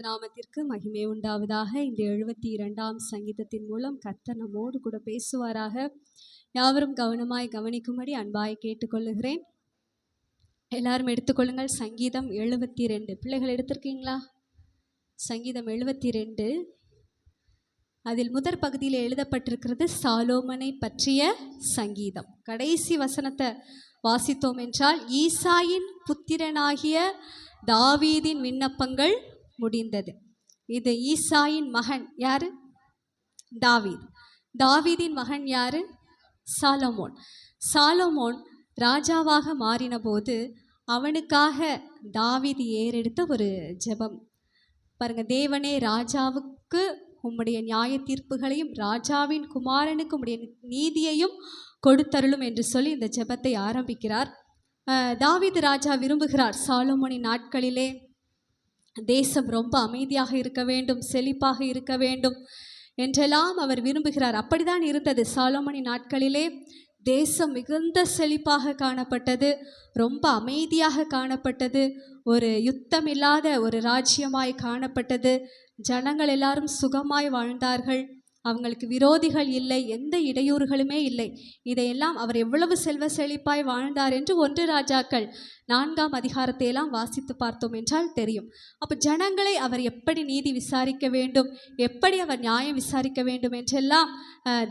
நாமத்திற்கு மகிமை உண்டாவதாக. இந்த 72ஆம் சங்கீதத்தின் மூலம் கர்த்தர் நம்மோடு கூட பேசுவாராக. யாவரும் கவனமாய் கவனிக்கும்படி அன்பாய் கேட்டுக்கொள்ளுகிறேன். எல்லாரும் எடுத்துக்கொள்ளுங்கள். சங்கீதம் 72. பிள்ளைகள் எடுத்திருக்கீங்களா? சங்கீதம் 72. அதில் முதற் பகுதியில் எழுதப்பட்டிருக்கிறது சாலோமனை பற்றிய சங்கீதம். கடைசி வசனத்தை வாசித்தோம் என்றால், ஈசாயின் புத்திரனாகிய தாவீதின் விண்ணப்பங்கள் முடிந்தது. இது ஈசாயின் மகன் யாரு? தாவீது. தாவீதின் மகன் யாரு? சாலமோன். சாலமோன் ராஜாவாக மாறின போது அவனுக்காக தாவீது ஏறெடுத்த ஒரு ஜெபம் பாருங்க. தேவனே, ராஜாவுக்கு உம்முடைய நியாய தீர்ப்புகளையும் ராஜாவின் குமாரனுக்கு உம்முடைய நீதியையும் கொடுத்தருளும் என்று சொல்லி இந்த ஜெபத்தை ஆரம்பிக்கிறார். தாவீது ராஜா விரும்புகிறார், சாலமோனின் நாட்களிலே தேசம் ரொம்ப அமைதியாக இருக்க வேண்டும், செழிப்பாக இருக்க வேண்டும் என்றெல்லாம் அவர் விரும்புகிறார். அப்படிதான் இருந்தது. சாலமோனின் நாட்களிலே தேசம் மிகுந்த செழிப்பாக காணப்பட்டது, ரொம்ப அமைதியாக காணப்பட்டது, ஒரு யுத்தம் இல்லாத ஒரு ராஜ்யமாய் காணப்பட்டது. ஜனங்கள் எல்லாரும் சுகமாய் வாழ்ந்தார்கள், அவங்களுக்கு விரோதிகள் இல்லை, எந்த இடையூறுகளுமே இல்லை. இதையெல்லாம் அவர் எவ்வளவு செல்வ செழிப்பாய் வாழ்ந்தார் என்று 1 ராஜாக்கள் 4ஆம் அதிகாரத்தை எல்லாம் வாசித்து பார்த்தோம் என்றால் தெரியும். அப்போ ஜனங்களை அவர் எப்படி நீதி விசாரிக்க வேண்டும், எப்படி அவர் நியாயம் விசாரிக்க வேண்டும் என்றெல்லாம்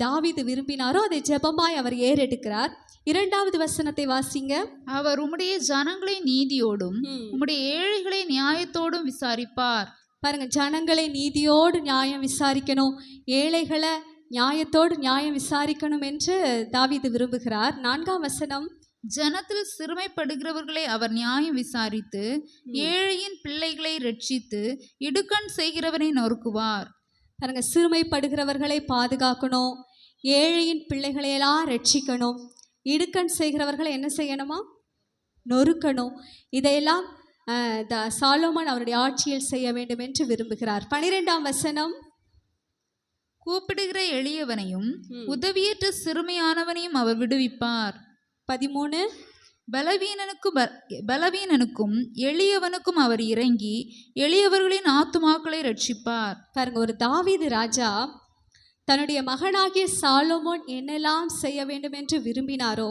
தாவீது விரும்பினாரோ அதை ஜெபமாய் அவர் ஏறெடுக்கிறார். 2வது வசனத்தை வாசிங்க. அவர் உம்முடைய ஜனங்களை நீதியோடும் உம்முடைய ஏழைகளை நியாயத்தோடும் விசாரிப்பார். பாருங்க, ஜனங்களை நீதியோடு நியாயம் விசாரிக்கணும், ஏழைகளை நியாயத்தோடு நியாயம் விசாரிக்கணும் என்று தாவீது விரும்புகிறார். 4ஆம் வசனம், ஜனத்தில் சிறுமைப்படுகிறவர்களை அவர் நியாயம் விசாரித்து ஏழையின் பிள்ளைகளை ரட்சித்து இடுக்கண் செய்கிறவனை நொறுக்குவார். பாருங்க, சிறுமைப்படுகிறவர்களை பாதுகாக்கணும், ஏழையின் பிள்ளைகளையெல்லாம் ரட்சிக்கணும், இடுக்கண் செய்கிறவர்களை என்ன செய்யணுமா? நொறுக்கணும். இதையெல்லாம் சாலோமோன் அவருடைய ஆட்சியில் செய்ய வேண்டும் என்று விரும்புகிறார். 12ஆம் வசனம், கூப்பிடுகிற எளியவனையும் உதவியற்ற சிறுமையானவனையும் அவர் விடுவிப்பார். 13, பலவீனனுக்கும் எளியவனுக்கும் அவர் இறங்கி எளியவர்களின் ஆத்துமாக்களை ரட்சிப்பார். பாருங்க, ஒரு தாவீது ராஜா தன்னுடைய மகனாகிய சாலோமோன் என்னெல்லாம் செய்ய வேண்டும் என்று விரும்பினாரோ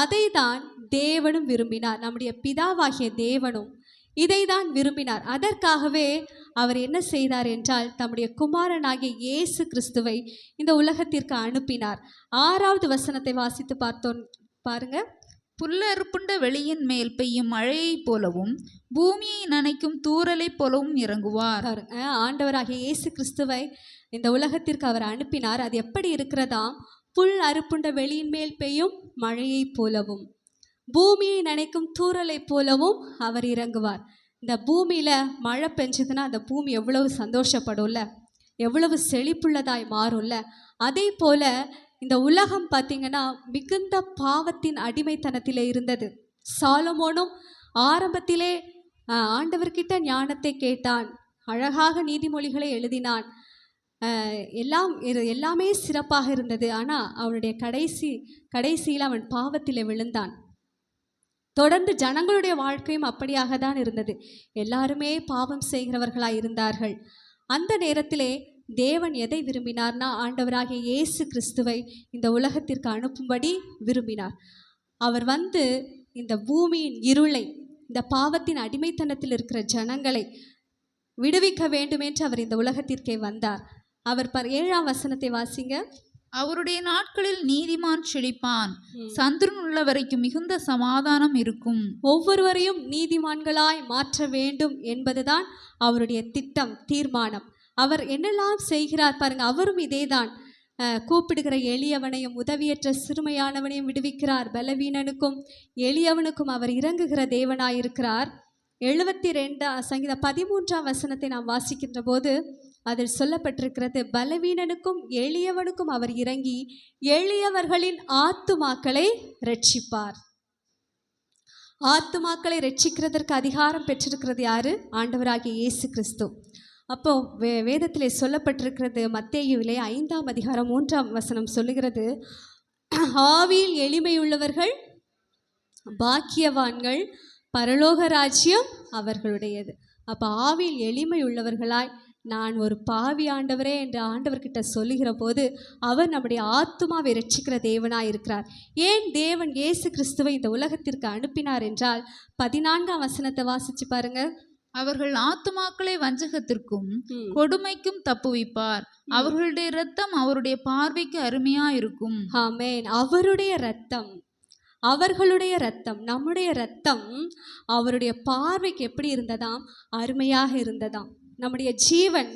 அதை தான் தேவனும் விரும்பினார். நம்முடைய பிதாவாகிய தேவனும் இதை தான் விரும்பினார். அதற்காகவே அவர் என்ன செய்தார் என்றால், தம்முடைய குமாரனாகிய இயேசு கிறிஸ்துவை இந்த உலகத்திற்கு அனுப்பினார். 6வது வசனத்தை வாசித்து பார்த்தோம் பாருங்க. புல்லறுப்புண்ட வெளியின் மேல் பெய்யும் மழையை போலவும் பூமியை நனைக்கும் தூறலை போலவும் இறங்குவார். ஆண்டவராகிய இயேசு கிறிஸ்துவை இந்த உலகத்திற்கு அவர் அனுப்பினார். அது எப்படி இருக்கிறதாம்? புல் அறுப்புண்ட வெளியின் மேல் பெய்யும் மழையை போலவும் பூமியை நனைக்கும் தூறலை போலவும் அவர் இறங்குவார். இந்த பூமியில மழை பெஞ்சதுன்னா அந்த பூமி எவ்வளவு சந்தோஷப்படும்ல, எவ்வளவு செழிப்புள்ளதாய் மாறும்ல. அதே போல இந்த உலகம் பார்த்தீங்கன்னா மிகுந்த பாவத்தின் அடிமைத்தனத்திலே இருந்தது. சாலமோனும் ஆரம்பத்திலே ஆண்டவர்கிட்ட ஞானத்தை கேட்டான், அழகாக நீதிமொழிகளை எழுதினான், எல்லாமே சிறப்பாக இருந்தது. ஆனால் அவனுடைய கடைசியில் அவன் பாவத்தில் விழுந்தான். தொடர்ந்து ஜனங்களுடைய வாழ்க்கையும் அப்படியாக தான் இருந்தது. எல்லாருமே பாவம் செய்கிறவர்களாய் இருந்தார்கள். அந்த நேரத்திலே தேவன் எதை விரும்பினார்னா, ஆண்டவராகிய இயேசு கிறிஸ்துவை இந்த உலகத்திற்கு அனுப்பும்படி விரும்பினார். அவர் வந்து இந்த பூமியின் இருளை, இந்த பாவத்தின் அடிமைத்தனத்தில் இருக்கிற ஜனங்களை விடுவிக்க வேண்டும் என்று அவர் இந்த உலகத்திற்கே வந்தார். அவர் 7ஆம் வசனத்தை வாசிங்க. அவருடைய நாட்களில் நீதிமான் செழிப்பான், சந்திரன் உள்ள வரைக்கும் மிகுந்த சமாதானம் இருக்கும். ஒவ்வொருவரையும் நீதிமான்களாய் மாற்ற வேண்டும் என்பதுதான் அவருடைய திட்டம், தீர்மானம். அவர் என்னெல்லாம் செய்கிறார் பாருங்க. அவரும் இதேதான். கூப்பிடுகிற எளியவனையும் உதவியற்ற சிறுமையானவனையும் விடுவிக்கிறார். பலவீனனுக்கும் எளியவனுக்கும் அவர் இறங்குகிற தேவனாயிருக்கிறார். 72 சங்கீதம் 13ஆம் வசனத்தை நாம் வாசிக்கின்ற போது அதில் சொல்லப்பட்டிருக்கிறது, பலவீனனுக்கும் எளியவனுக்கும் அவர் இறங்கி எளியவர்களின் ஆத்துமாக்களை ரட்சிப்பார். ஆத்துமாக்களை ரட்சிக்கிறதற்கு அதிகாரம் பெற்றிருக்கிறது யாரு? ஆண்டவராகிய இயேசு கிறிஸ்து. அப்போ வேதத்திலே சொல்லப்பட்டிருக்கிறது, மத்தேயுவிலே 5ஆம் அதிகாரம் 3ஆம் வசனம் சொல்லுகிறது, ஆவியில் எளிமையுள்ளவர்கள் பாக்கியவான்கள், பரலோக ராஜ்யம் அவர்களுடையது. அப்போ ஆவியில் எளிமை உள்ளவர்களாய் நான் ஒரு பாவி ஆண்டவரே என்று ஆண்டவர்கிட்ட சொல்லுகிற போது அவர் நம்முடைய ஆத்துமாவை ரட்சிக்கிற தேவனாய் இருக்கிறார். ஏன் தேவன் இயேசு கிறிஸ்துவை இந்த உலகத்திற்கு அனுப்பினார் என்றால் 14ஆம் வசனத்தை வாசிச்சு பாருங்க. அவர்கள் ஆத்துமாக்களை வஞ்சகத்திற்கும் கொடுமைக்கும் தப்புவிப்பார். அவர்களுடைய இரத்தம் அவருடைய பார்வைக்கு அருமையா இருக்கும். ஆமென். அவருடைய இரத்தம், அவர்களுடைய இரத்தம், நம்முடைய இரத்தம் அவருடைய பார்வைக்கு எப்படி இருந்ததாம்? அருமையாக இருந்ததாம். நம்முடைய ஜீவன்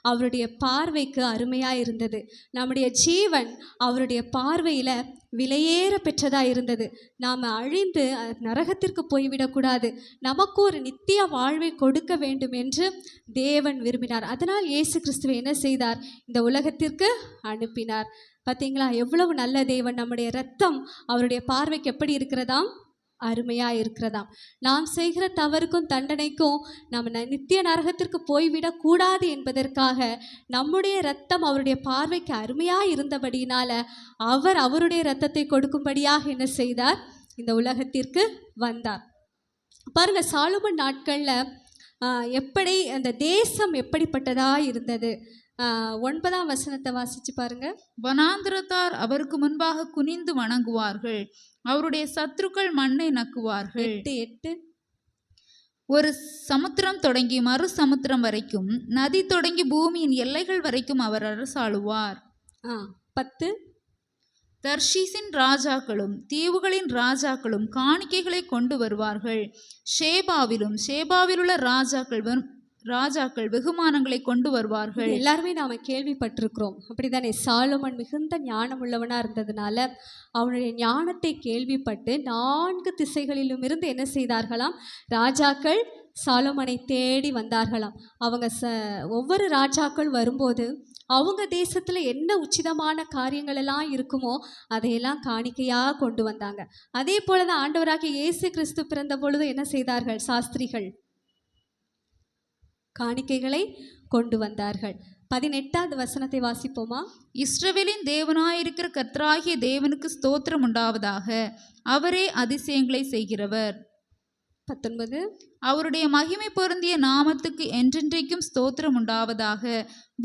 அவருடைய பார்வைக்கு அருமையாக இருந்தது. நம்முடைய ஜீவன் அவருடைய பார்வையில் விலையேற பெற்றதாக இருந்தது. நாம் அழிந்து நரகத்திற்கு போய்விடக்கூடாது, நமக்கு ஒரு நித்திய வாழ்வை கொடுக்க வேண்டும் என்று தேவன் விரும்பினார். அதனால் இயேசு கிறிஸ்துவை என்ன செய்தார்? இந்த உலகத்திற்கு அனுப்பினார். பார்த்தீங்களா, எவ்வளவு நல்ல தேவன். நம்முடைய இரத்தம் அவருடைய பார்வைக்கு எப்படி இருக்கிறதாம்? அருமையாக இருக்கிறதாம். நாம் செய்கிற தவறுக்கும் தண்டனைக்கும் நம்ம நித்திய நரகத்திற்கு போய்விடக்கூடாது என்பதற்காக நம்முடைய இரத்தம் அவருடைய பார்வைக்கு அருமையாக இருந்தபடியினால அவர் அவருடைய இரத்தத்தை கொடுக்கும்படியாக என்ன செய்தார்? இந்த உலகத்திற்கு வந்தார். பாருங்க, சாலமோன் நாட்களில் எப்படி அந்த தேசம் எப்படிப்பட்டதாக இருந்தது? 9ஆம் வசனத்தை வாசிச்சு பாருங்க. வனாந்திரத்தார் அவருக்கு முன்பாக குனிந்து வணங்குவார்கள், அவருடைய சத்துருக்கள் மண்ணை நக்குவார்கள். 8 ஒரு சமுத்திரம் தொடங்கி மறு சமுத்திரம் வரைக்கும், நதி தொடங்கி பூமியின் எல்லைகள் வரைக்கும் அவர் அரசாளுவார். 10 தர்ஷீசின் ராஜாக்களும் தீவுகளின் ராஜாக்களும் காணிக்கைகளை கொண்டு வருவார்கள். ஷேபாவிலுள்ள ராஜாக்கள் வெகுமானங்களை கொண்டு வருவார்கள். எல்லாருமே நாம கேள்விப்பட்டிருக்கிறோம், அப்படித்தானே? சாலமோன் மிகுந்த ஞானம் உள்ளவனா இருந்ததுனால அவனுடைய ஞானத்தை கேள்விப்பட்டு 4 திசைகளிலும் இருந்து என்ன செய்தார்களாம்? ராஜாக்கள் சாலமோனை தேடி வந்தார்களாம். அவங்க ஒவ்வொரு ராஜாக்கள் வரும்போது அவங்க தேசத்தில் என்ன உச்சிதமான காரியங்கள் எல்லாம் இருக்குமோ அதையெல்லாம் காணிக்கையாக கொண்டு வந்தாங்க. அதே போல தான் ஆண்டவராகிய இயேசு கிறிஸ்து பிறந்த பொழுது என்ன செய்தார்கள்? சாஸ்திரிகள் காணிக்கைகளை கொண்டு வந்தார்கள். 18வது வசனத்தை வாசிப்போமா? இஸ்ரவேலின் தேவனாயிருக்கிற கர்த்தராகிய தேவனுக்கு ஸ்தோத்திரம் உண்டாவதாக, அவரே அதிசயங்களை செய்கிறவர். 19 அவருடைய மகிமை பொருந்திய நாமத்துக்கு என்றென்றைக்கும் ஸ்தோத்திரம் உண்டாவதாக,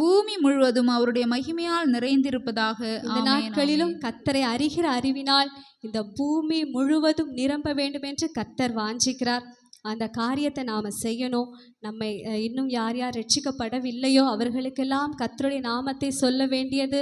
பூமி முழுவதும் அவருடைய மகிமையால் நிறைந்திருப்பதாக. இந்த நாட்களிலும் கர்த்தரை அறிகிற அறிவினால் இந்த பூமி முழுவதும் நிரம்ப வேண்டும் என்று கர்த்தர் வாஞ்சிக்கிறார். அந்த காரியத்தை நாம் செய்யணும். நம்மை இன்னும் யார் யார் ரட்சிக்கப்படவில்லையோ அவர்களுக்கெல்லாம் கர்த்தருடைய நாமத்தை சொல்ல வேண்டியது.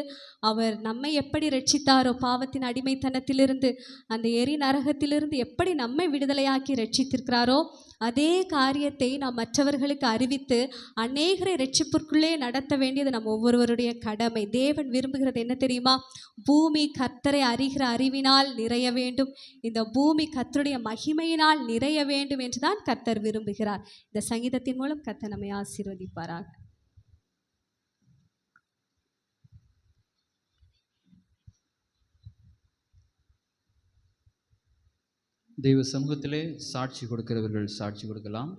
அவர் நம்மை எப்படி ரட்சித்தாரோ, பாவத்தின் அடிமைத்தனத்திலிருந்து, அந்த எரி நரகத்திலிருந்து எப்படி நம்மை விடுதலையாக்கி ரட்சித்திருக்கிறாரோ அதே காரியத்தை நாம் மற்றவர்களுக்கு அறிவித்து அநேகரை ரட்சிப்பிற்குள்ளே நடத்த வேண்டியது நம் ஒவ்வொருவருடைய கடமை. தேவன் விரும்புகிறது என்ன தெரியுமா? பூமி கர்த்தரை அறிகிற அறிவினால் நிறைய வேண்டும், இந்த பூமி கர்த்தருடைய மகிமையினால் நிறைய வேண்டும் என்றுதான் கர்த்தர் விரும்புகிறார். இந்த சங்கீதத்தின் மூலம் கர்த்தர் நம்மை ஆசீர்வதிப்பாராக. தெய்வ சமூகத்திலே சாட்சி கொடுக்கிறவர்கள் சாட்சி கொடுக்கலாம்.